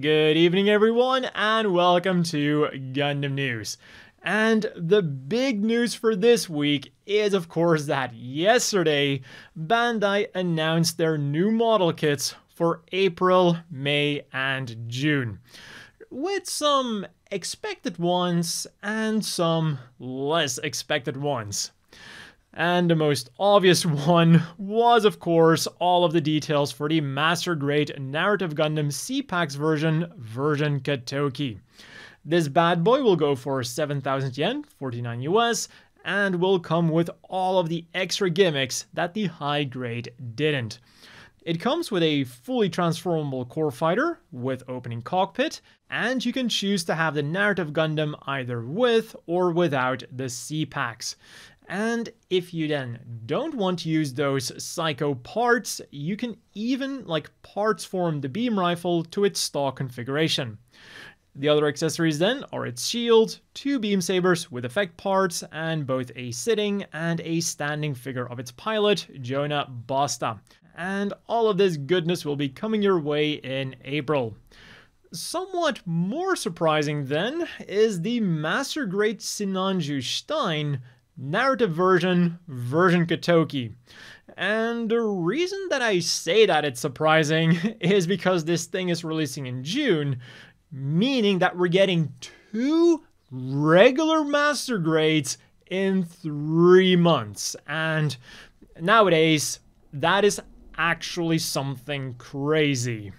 Good evening everyone and welcome to Gundam News. And the big news for this week is of course that yesterday Bandai announced their new model kits for April, May and June, with some expected ones and some less expected ones. And the most obvious one was, of course, all of the details for the Master Grade Narrative Gundam C-Packs version Katoki. This bad boy will go for 7,000 yen, 49 US, and will come with all of the extra gimmicks that the high grade didn't. It comes with a fully transformable core fighter with opening cockpit, and you can choose to have the Narrative Gundam either with or without the C-Packs. And if you then don't want to use those psycho parts, you can even parts form the beam rifle to its stock configuration. The other accessories then are its shield, two beam sabers with effect parts, and both a sitting and a standing figure of its pilot, Jonah Basta. And all of this goodness will be coming your way in April. Somewhat more surprising then is the Master Grade Sinanju Stein narrative version Katoki. And the reason that I say that it's surprising is because this thing is releasing in June, meaning that we're getting two regular Master Grades in 3 months. And nowadays, that is actually something crazy.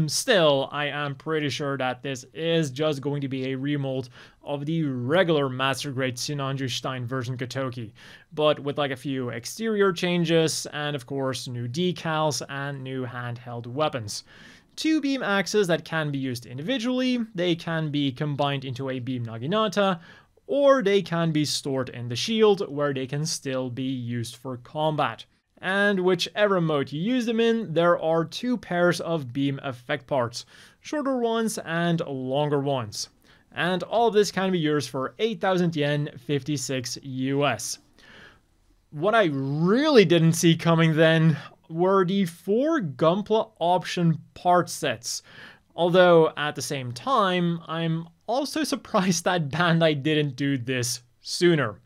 Still, I am pretty sure that this is just going to be a remold of the regular Master Grade Sinanju Stein version Katoki, but with a few exterior changes and of course new decals and new handheld weapons. Two beam axes that can be used individually, they can be combined into a beam naginata, or they can be stored in the shield where they can still be used for combat. And whichever mode you use them in, there are two pairs of beam effect parts, shorter ones and longer ones. And all of this can be yours for 8,000 yen, 56 US. What I really didn't see coming then were the 4 Gunpla option part sets. Although at the same time, I'm also surprised that Bandai didn't do this sooner.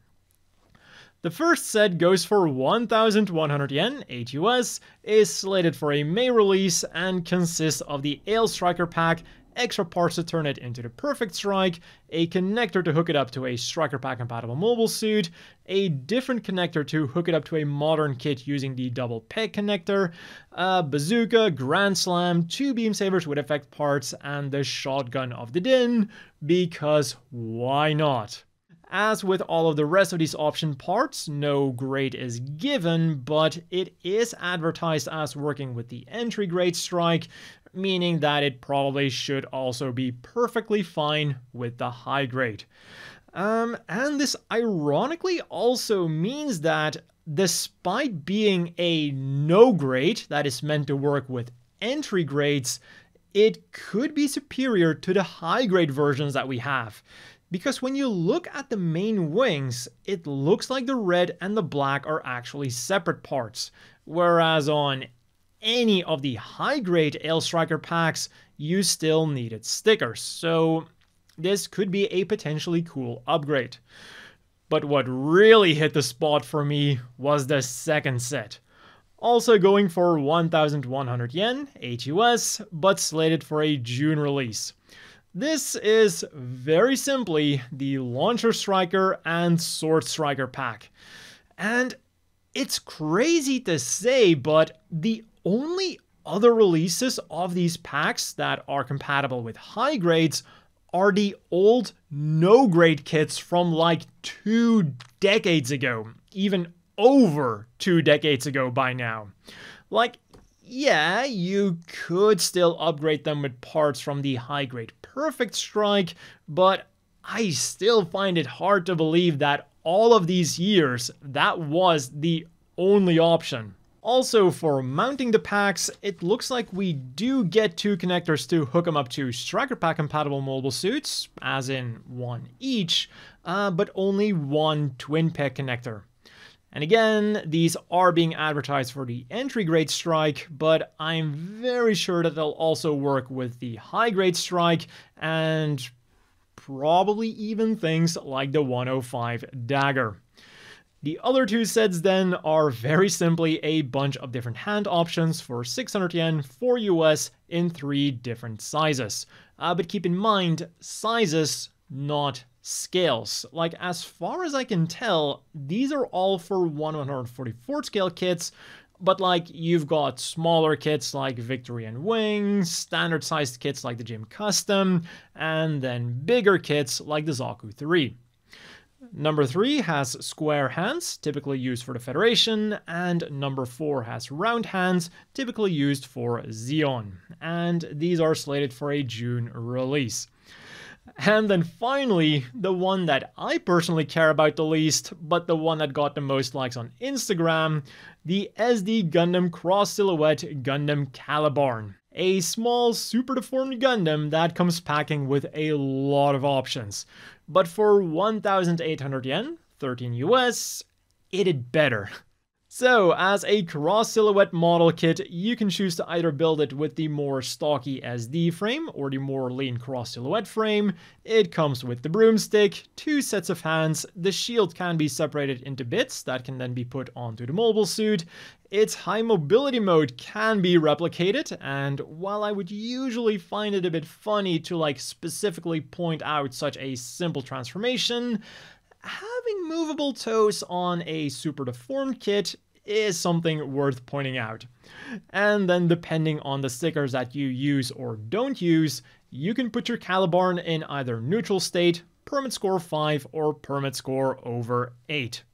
The first set goes for 1,100 yen, 8 US, is slated for a May release and consists of the Aile Striker Pack, extra parts to turn it into the Perfect Strike, a connector to hook it up to a Striker Pack compatible mobile suit, a different connector to hook it up to a modern kit using the double peg connector, a bazooka, Grand Slam, 2 beam sabers with effect parts, and the shotgun of the Din, because why not? As with all of the rest of these option parts, no grade is given, but it is advertised as working with the entry grade strike, meaning that it probably should also be perfectly fine with the high grade. And this ironically also means that despite being a no grade that is meant to work with entry grades, it could be superior to the high grade versions that we have. Because when you look at the main wings, it looks like the red and the black are actually separate parts, whereas on any of the high-grade Aile Striker packs, you still needed stickers, so this could be a potentially cool upgrade. But what really hit the spot for me was the second set. Also going for 1,100 yen, 8 US, but slated for a June release. This is very simply the Launcher Striker and Sword Striker pack. And it's crazy to say, but the only other releases of these packs that are compatible with high grades are the old no-grade kits from 2 decades ago, even over 2 decades ago by now. Yeah, you could still upgrade them with parts from the high-grade Perfect Strike, but I still find it hard to believe that all of these years, that was the only option. Also, for mounting the packs, it looks like we do get 2 connectors to hook them up to Striker Pack compatible mobile suits, as in 1 each, but only 1 twin peg connector. And again, these are being advertised for the entry grade strike, but I'm very sure that they'll also work with the high grade strike and probably even things like the 105 dagger. The other two sets then are very simply a bunch of different hand options for 600 yen for US in 3 different sizes. But keep in mind, sizes, not scales. Like, as far as I can tell, these are all for 1/144 scale kits, but like, you've got smaller kits like Victory and Wing, standard sized kits like the Gym Custom, and then bigger kits like the Zaku 3. Number 3 has square hands, typically used for the Federation, and number 4 has round hands, typically used for Zeon, and these are slated for a June release. And then finally, the one that I personally care about the least, but the one that got the most likes on Instagram, the SD Gundam Cross Silhouette Gundam Calibarn. A small, super deformed Gundam that comes packing with a lot of options. But for 1,800 yen, 13 US, it had better. So, as a cross silhouette model kit, you can choose to either build it with the more stocky SD frame or the more lean cross silhouette frame. It comes with the broomstick, 2 sets of hands, the shield can be separated into bits that can then be put onto the mobile suit. Its high mobility mode can be replicated, and while I would usually find it a bit funny to like specifically point out such a simple transformation, having movable toes on a super deformed kit is something worth pointing out. And then depending on the stickers that you use or don't use, you can put your Calibarn in either neutral state, permit score 5, or permit score over 8.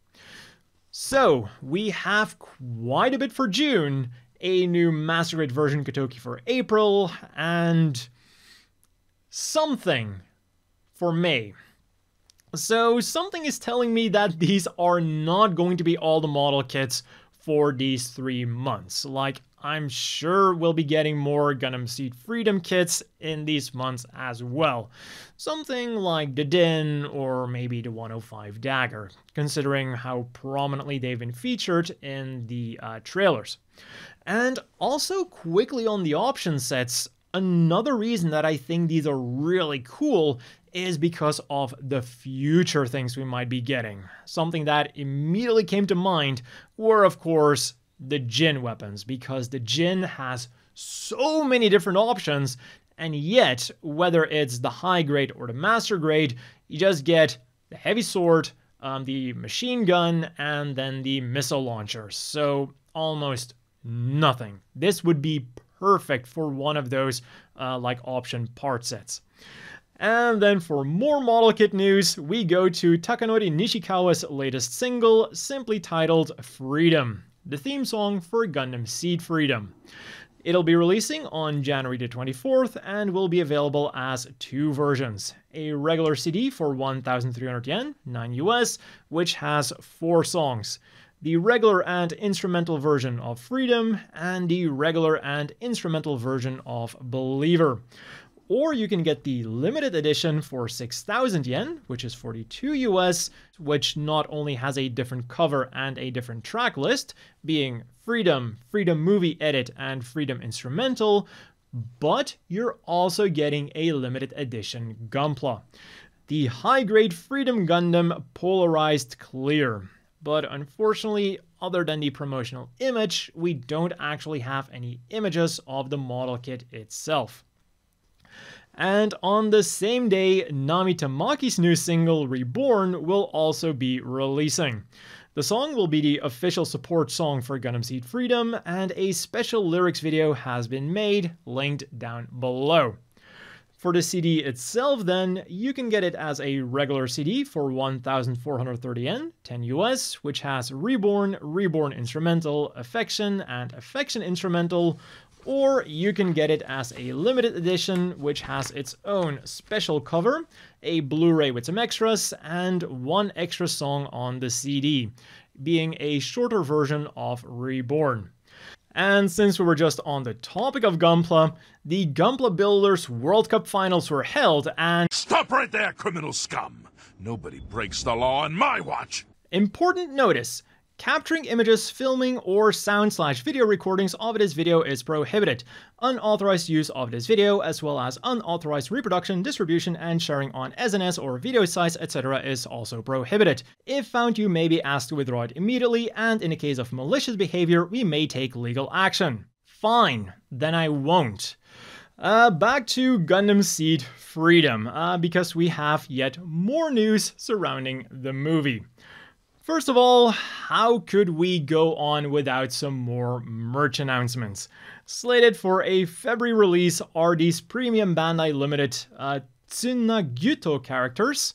So, we have quite a bit for June, a new Master Grade version Kotoki for April, and something for May. So something is telling me that these are not going to be all the model kits for these 3 months. Like, I'm sure we'll be getting more Gundam Seed Freedom kits in these months as well. Something like the Din or maybe the 105 Dagger, considering how prominently they've been featured in the trailers. And also quickly on the option sets, another reason that I think these are really cool is because of the future things we might be getting. Something that immediately came to mind were, of course, the Jin weapons, because the Jin has so many different options, and yet, whether it's the high grade or the master grade, you just get the heavy sword, the machine gun, and then the missile launcher. So almost nothing. This would be perfect for one of those like option part sets. And then for more model kit news, we go to Takanori Nishikawa's latest single, simply titled Freedom, the theme song for Gundam Seed Freedom. It'll be releasing on January the 24th and will be available as 2 versions. A regular CD for 1,300 yen, 9 US, which has 4 songs. The regular and instrumental version of Freedom, and the regular and instrumental version of Believer. Or you can get the limited edition for 6,000 yen, which is 42 US, which not only has a different cover and a different track list, being Freedom, Freedom Movie Edit, and Freedom Instrumental, but you're also getting a limited edition Gunpla. The high-grade Freedom Gundam Polarized Clear. But unfortunately, other than the promotional image, we don't actually have any images of the model kit itself. And on the same day, Nami Tamaki's new single, Reborn, will also be releasing. The song will be the official support song for Gundam Seed Freedom, and a special lyrics video has been made, linked down below. For the CD itself then, you can get it as a regular CD for 1,430 yen, 10 US, which has Reborn, Reborn Instrumental, Affection, and Affection Instrumental, or you can get it as a limited edition, which has its own special cover, a Blu-ray with some extras, and 1 extra song on the CD, being a shorter version of Reborn. And since we were just on the topic of Gunpla, the Gunpla Builders World Cup Finals were held, and... Stop right there, criminal scum! Nobody breaks the law on my watch! Important notice, Capturing images, filming, or sound/video recordings of this video is prohibited. Unauthorized use of this video, as well as unauthorized reproduction, distribution, and sharing on SNS or video sites, etc. is also prohibited. If found, you may be asked to withdraw it immediately, and in the case of malicious behavior, we may take legal action. Fine, then I won't. Back to Gundam Seed Freedom, because we have yet more news surrounding the movie. First of all, how could we go on without some more merch announcements? Slated for a February release are these premium Bandai Limited Tsunagyuto characters,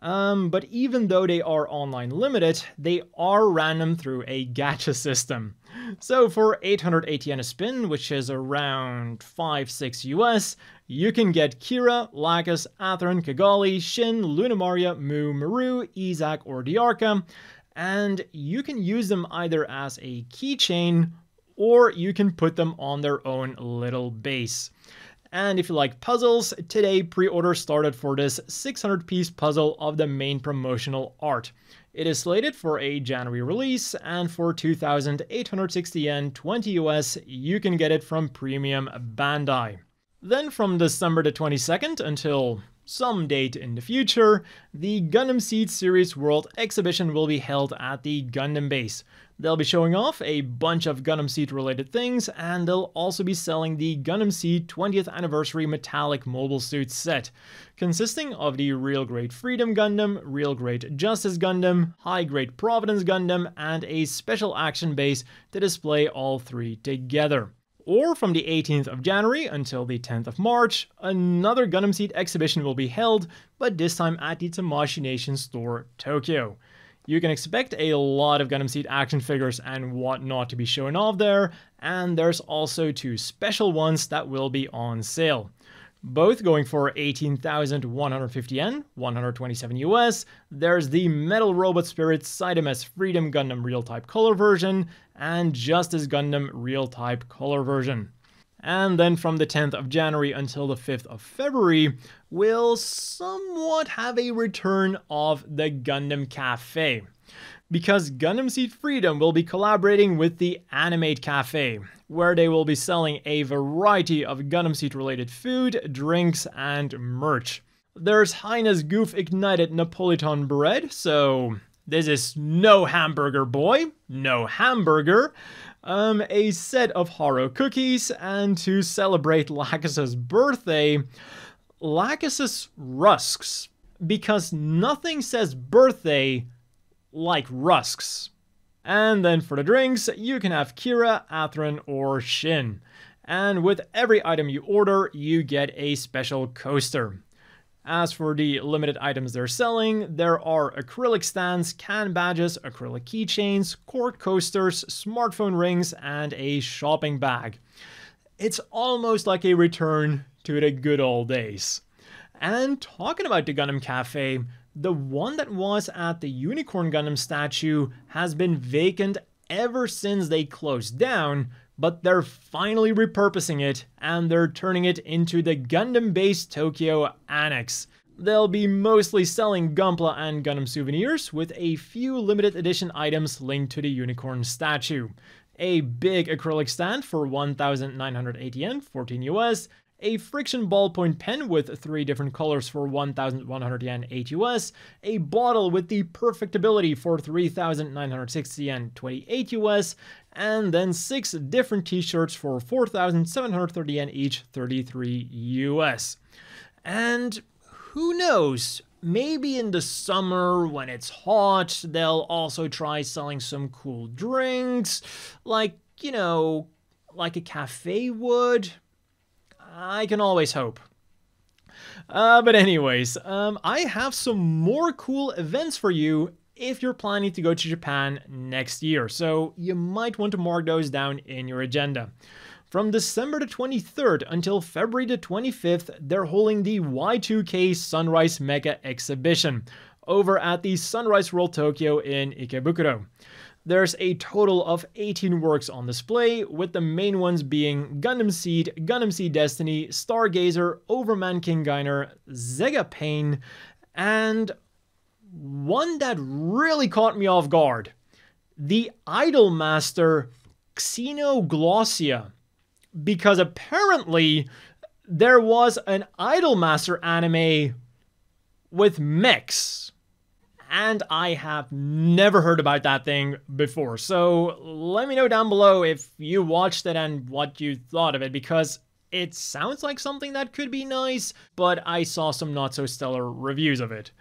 but even though they are online limited, they are random through a gacha system. So for 880 yen a spin, which is around 5-6 US, you can get Kira, Lacus, Atheron, Kigali, Shin, Lunamaria, Mu, Maru, Izak, or Diarca, and you can use them either as a keychain or you can put them on their own little base. And if you like puzzles, today pre-order started for this 600-piece puzzle of the main promotional art. It is slated for a January release, and for 2,860 yen, 20 US, you can get it from Premium Bandai. Then from December the 22nd until some date in the future, the Gundam Seed Series World Exhibition will be held at the Gundam base. They'll be showing off a bunch of Gundam Seed related things, and they'll also be selling the Gundam Seed 20th Anniversary Metallic Mobile Suit set, consisting of the Real Grade Freedom Gundam, Real Grade Justice Gundam, High Grade Providence Gundam, and a special action base to display all three together. Or from the 18th of January until the 10th of March, another Gundam Seed exhibition will be held, but this time at the Tamashii Nation Store, Tokyo. You can expect a lot of Gundam Seed action figures and whatnot to be shown off there, and there's also two special ones that will be on sale. Both going for 18,150 yen, 127 US. There's the Metal Robot Spirit Cydames Freedom Gundam Real Type Color version and Justice Gundam Real Type Color version. And then from the 10th of January until the 5th of February, we'll somewhat have a return of the Gundam Café, because Gundam Seed Freedom will be collaborating with the Animate Cafe, where they will be selling a variety of Gundam Seed related food, drinks, and merch. There's Highness Goof Ignited Napolitan bread, so this is no hamburger boy, no hamburger. A set of Haro cookies, and to celebrate Lacus's birthday, Lacus's rusks, because nothing says birthday like rusks. And then for the drinks, you can have Kira, Atheron, or Shin. And with every item you order, you get a special coaster. As for the limited items they're selling, there are acrylic stands, can badges, acrylic keychains, cork coasters, smartphone rings, and a shopping bag. It's almost like a return to the good old days. And talking about the Gundam Café, the one that was at the Unicorn Gundam statue has been vacant ever since they closed down, but they're finally repurposing it, and they're turning it into the Gundam-based Tokyo Annex. They'll be mostly selling Gunpla and Gundam souvenirs, with a few limited edition items linked to the Unicorn statue. A big acrylic stand for 1,980 yen, 14 US, a friction ballpoint pen with 3 different colors for 1,100 yen, 8 US, a bottle with the perfectability for 3,960 yen, 28 US, and then 6 different t-shirts for 4,730 yen each, 33 US. And who knows, maybe in the summer when it's hot, they'll also try selling some cool drinks, like, you know, like a cafe would. I can always hope. But anyways, I have some more cool events for you if you're planning to go to Japan next year, so you might want to mark those down in your agenda. From December the 23rd until February the 25th, they're holding the Y2K Sunrise Mecha exhibition over at the Sunrise World Tokyo in Ikebukuro. There's a total of 18 works on display, with the main ones being Gundam Seed Destiny, Stargazer, Overman King Gainer, Zega Pain, and one that really caught me off guard, the Idolmaster Xenoglossia, because apparently there was an Idolmaster anime with mechs, and I have never heard about that thing before. So let me know down below if you watched it and what you thought of it, because it sounds like something that could be nice, but I saw some not so stellar reviews of it.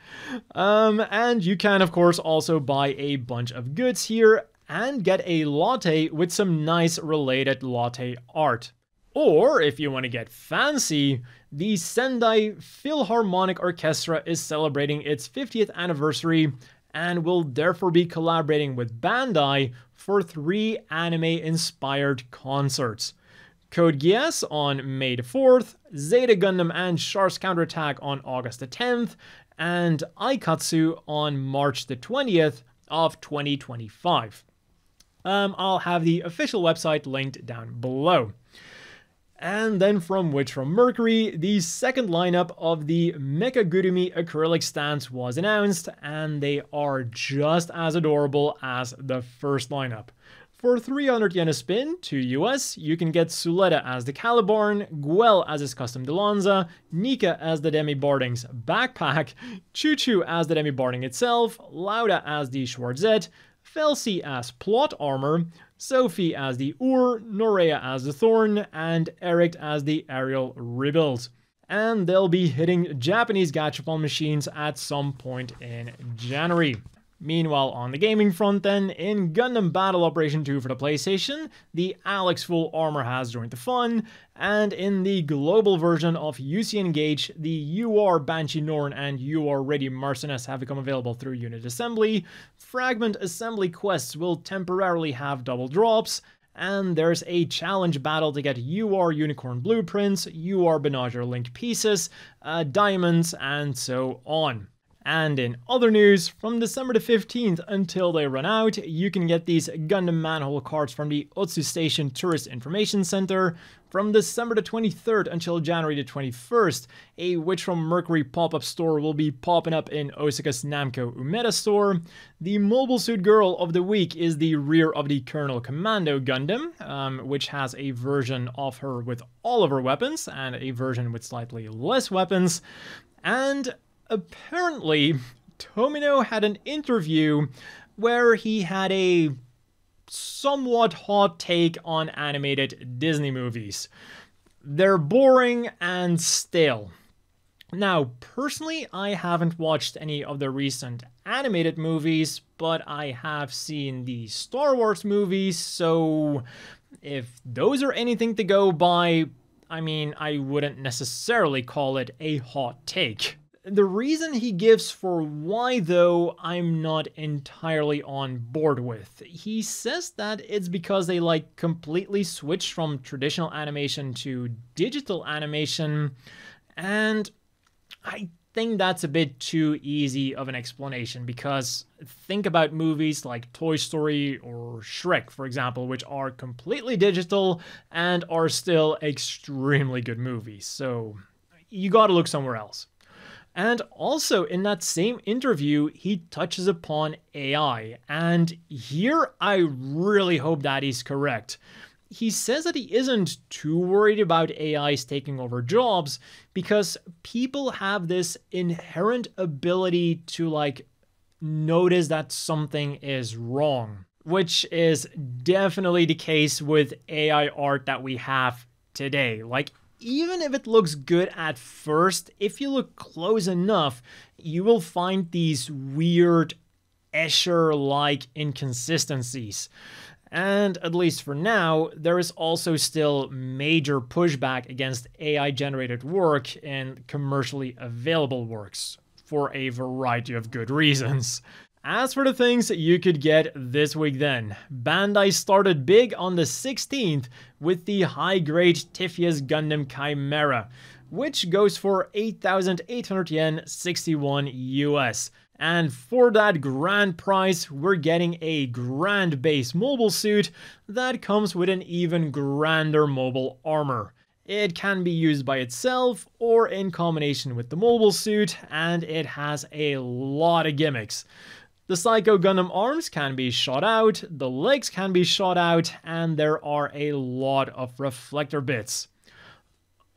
And you can of course also buy a bunch of goods here and get a latte with some nice related latte art. Or, if you want to get fancy, the Sendai Philharmonic Orchestra is celebrating its 50th anniversary and will therefore be collaborating with Bandai for 3 anime-inspired concerts. Code Geass on May the 4th, Zeta Gundam and Char's Counterattack on August the 10th, and Aikatsu on March the 20th of 2025. I'll have the official website linked down below. And then from Mercury, the second lineup of the Mechagurumi acrylic stands was announced, and they are just as adorable as the first lineup. For 300 yen a spin, $2 US, you can get Suletta as the Calibarn, Guel as his custom Delanza, Nika as the Demi-Barding's backpack, Choo Choo as the Demi-Barding itself, Lauda as the Schwarzette, Felsi as plot armor, Sophie as the Ur, Norea as the Thorn, and Eric as the Aerial Rebuild. And they'll be hitting Japanese Gachapon machines at some point in January. Meanwhile, on the gaming front then, in Gundam Battle Operation 2 for the PlayStation, the Alex full armor has joined the fun, and in the global version of UC Engage, the UR Banshee Norn and UR Ready Marcinas have become available through unit assembly, fragment assembly quests will temporarily have double drops, and there's a challenge battle to get UR Unicorn blueprints, UR Benager Link pieces, diamonds, and so on. And in other news, from December the 15th until they run out, you can get these Gundam Manhole cards from the Otsu Station Tourist Information Center. From December the 23rd until January the 21st, a Witch from Mercury pop-up store will be popping up in Osaka's Namco Umeda store. The Mobile Suit Girl of the Week is the rear of the Colonel Commando Gundam, which has a version of her with all of her weapons and a version with slightly less weapons. And apparently, Tomino had an interview where he had a somewhat hot take on animated Disney movies. They're boring and stale. Now, personally, I haven't watched any of the recent animated movies, but I have seen the Star Wars movies, so if those are anything to go by, I mean, I wouldn't necessarily call it a hot take. The reason he gives for why, though, I'm not entirely on board with. He says that it's because they completely switched from traditional animation to digital animation, and I think that's a bit too easy of an explanation, because think about movies like Toy Story or Shrek, for example, which are completely digital and are still extremely good movies, so you gotta look somewhere else. And also, in that same interview, he touches upon AI, and here I really hope that he's correct. He says that he isn't too worried about AIs taking over jobs, because people have this inherent ability to, notice that something is wrong, which is definitely the case with AI art that we have today. Even if it looks good at first, if you look close enough, you will find these weird Escher-like inconsistencies. And at least for now, there is also still major pushback against AI-generated work in commercially available works, for a variety of good reasons. As for the things you could get this week then, Bandai started big on the 16th with the high-grade Typhoeus Gundam Chimera, which goes for 8,800 yen, 61 US. And for that grand price, we're getting a grand base mobile suit that comes with an even grander mobile armor. It can be used by itself or in combination with the mobile suit, and it has a lot of gimmicks. The Psycho Gundam arms can be shot out, the legs can be shot out, and there are a lot of reflector bits.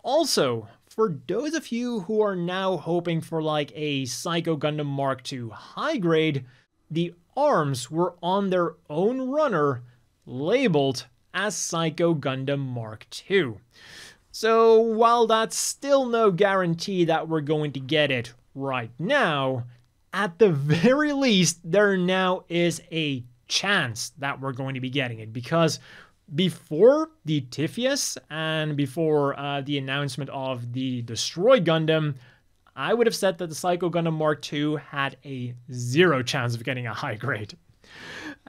Also, for those of you who are now hoping for like a Psycho Gundam Mark II high grade, the arms were on their own runner labeled as Psycho Gundam Mark II. So while that's still no guarantee that we're going to get it right now, at the very least, there now is a chance that we're going to be getting it, because before the Typhoeus and before the announcement of the Destroy Gundam, I would have said that the Psycho Gundam Mark II had a 0 chance of getting a high grade.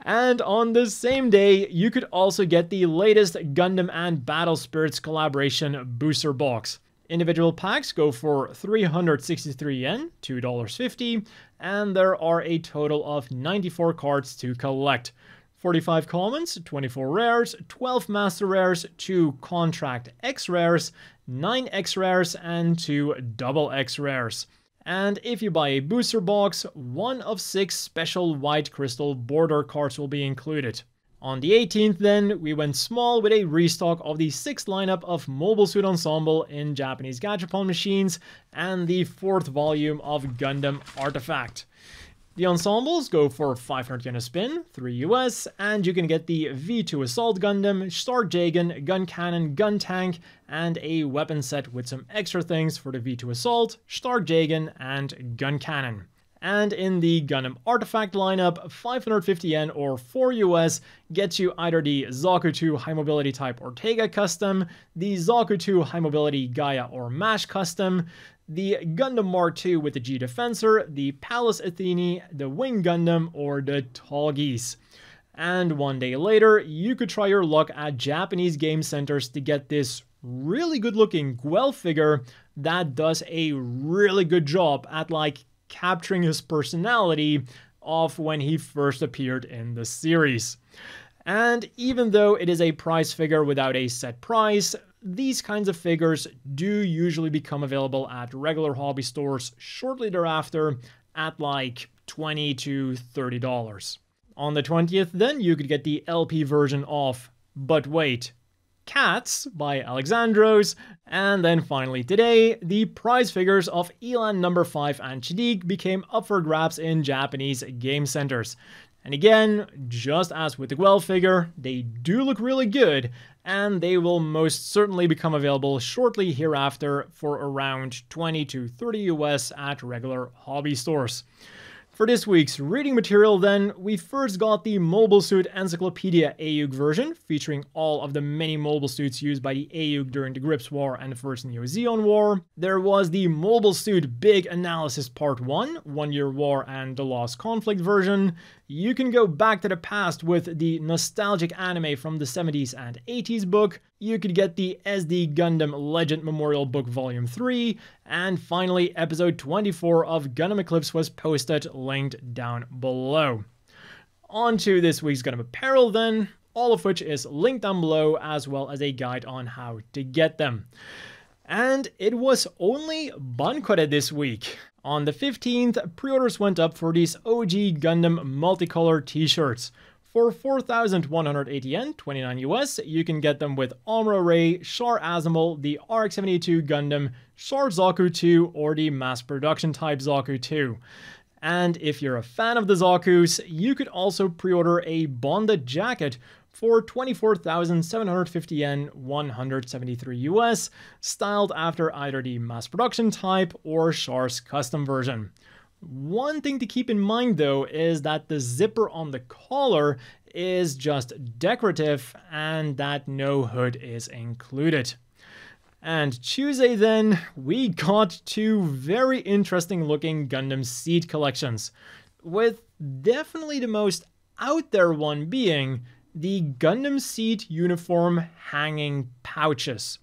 And on the same day, you could also get the latest Gundam and Battle Spirits collaboration booster box. Individual packs go for 363 yen, $2.50, and there are a total of 94 cards to collect. 45 commons, 24 rares, 12 master rares, 2 contract X rares, 9 X rares, and 2 double X rares. And if you buy a booster box, 1 of 6 special white crystal border cards will be included. On the 18th then, we went small with a restock of the 6th lineup of Mobile Suit Ensemble in Japanese Gachapon machines and the 4th volume of Gundam Artifact. The ensembles go for 500 yen a spin, 3 US, and you can get the V2 Assault Gundam, Stark Jagan, Gun Cannon, Gun Tank, and a weapon set with some extra things for the V2 Assault, Stark Jagan, and Gun Cannon. And in the Gundam Artifact lineup, 550 yen or 4 US gets you either the Zaku 2 High Mobility Type Ortega Custom, the Zaku 2 High Mobility Gaia or MASH Custom, the Gundam Mark II with the G Defensor, the Palace Athene, the Wing Gundam, or the Tall Geese. And one day later, you could try your luck at Japanese game centers to get this really good looking Guel figure that does a really good job at like capturing his personality of when he first appeared in the series. And even though it is a prize figure without a set price, these kinds of figures do usually become available at regular hobby stores shortly thereafter at like $20 to $30. On the 20th then, you could get the LP version of But Wait, Cats by Alexandros, and then finally today, the prize figures of Elan number 5 and Shaddiq became up for grabs in Japanese game centers. And again, just as with the Guel figure, they do look really good, and they will most certainly become available shortly hereafter for around 20 to 30 US at regular hobby stores. For this week's reading material then, we first got the Mobile Suit Encyclopedia AUG version, featuring all of the many mobile suits used by the AUG during the Grips War and the First Neo-Zeon War. There was the Mobile Suit Big Analysis Part 1, 1 Year War and the Lost Conflict version. You can go back to the past with the nostalgic anime from the 70s and 80s book. You could get the SD Gundam Legend Memorial Book Volume 3, and finally episode 24 of Gundam Eclipse was posted, linked down below. On to this week's Gundam Apparel then, all of which is linked down below, as well as a guide on how to get them. And it was only Bancore this week. On the 15th, pre-orders went up for these OG Gundam multicolor t-shirts. For 4,180 yen, 29 US, you can get them with Amuro Ray, Char Azimuth, the RX-72 Gundam, Char Zaku 2, or the mass production type Zaku 2. And if you're a fan of the Zakus, you could also pre-order a bonded jacket for 24,750 yen, 173 US, styled after either the mass production type or Char's custom version. One thing to keep in mind though is that the zipper on the collar is just decorative and that no hood is included. And Tuesday then, we got 2 very interesting looking Gundam seat collections, with definitely the most out there one being the Gundam seat uniform hanging pouches.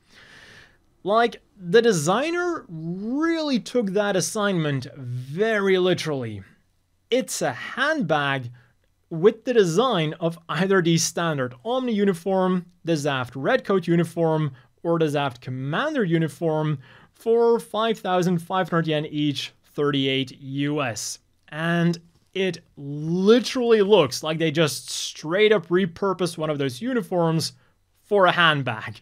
Like, the designer really took that assignment very literally. It's a handbag with the design of either the standard Omni uniform, the Zaft Redcoat uniform, or the Zaft Commander uniform for 5,500 yen each, 38 US. And it literally looks like they just straight up repurposed one of those uniforms for a handbag.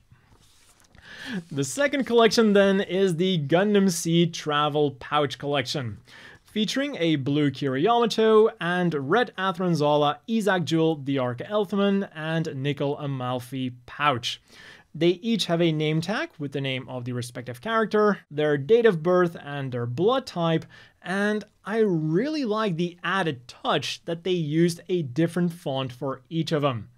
The second collection then is the Gundam Sea Travel Pouch Collection, featuring a blue Kira Yamato and red Athronzala, Isaac Jewel, the Arca Elfman, and Nickel Amalfi pouch. They each have a name tag with the name of the respective character, their date of birth, and their blood type, and I really like the added touch that they used a different font for each of them.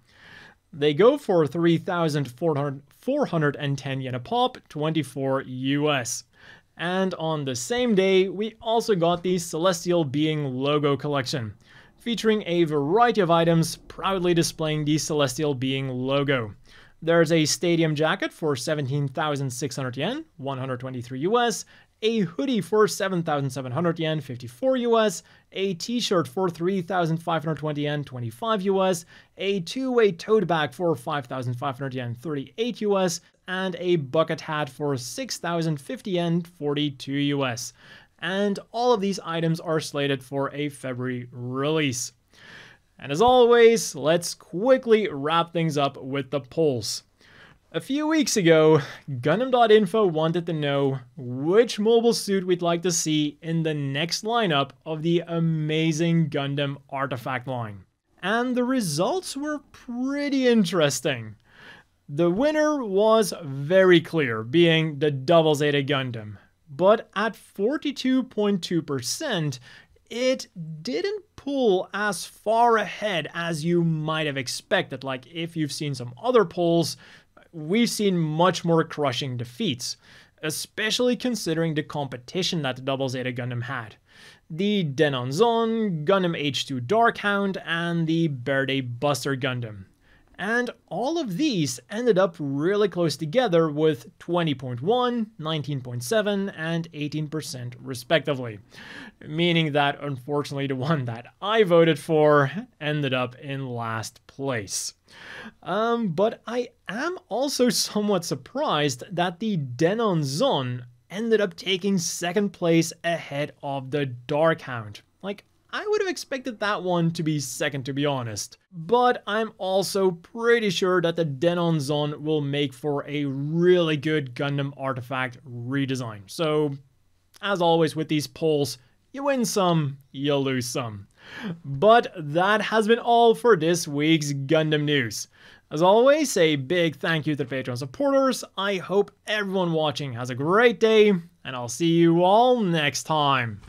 They go for 3,410 yen a pop, 24 US. And on the same day, we also got the Celestial Being logo collection, featuring a variety of items proudly displaying the Celestial Being logo. There's a stadium jacket for 17,600 yen, 123 US, a hoodie for 7,700 yen, 54 US, a t-shirt for 3,520 yen, 25 US, a two-way tote bag for 5,500 yen, 38 US, and a bucket hat for 6,050 yen, 42 US. And all of these items are slated for a February release. And as always, let's quickly wrap things up with the polls. A few weeks ago, Gundam.info wanted to know which mobile suit we'd like to see in the next lineup of the amazing Gundam artifact line. And the results were pretty interesting. The winner was very clear, being the Double Zeta Gundam. But at 42.2%, it didn't pull as far ahead as you might have expected. Like, if you've seen some other polls, we've seen much more crushing defeats, especially considering the competition that the Double Zeta Gundam had. The Denonzon, Gundam H2 Darkhound, and the Berde Buster Gundam. And all of these ended up really close together with 20.1, 19.7, and 18% respectively. Meaning that, unfortunately, the one that I voted for ended up in last place. But I am also somewhat surprised that the Denonzon ended up taking second place ahead of the Darkhound. Like, I would have expected that one to be second, to be honest. But I'm also pretty sure that the Denonzon will make for a really good Gundam artifact redesign. So, as always with these polls, you win some, you lose some. But that has been all for this week's Gundam news. As always, a big thank you to the Patreon supporters. I hope everyone watching has a great day, and I'll see you all next time.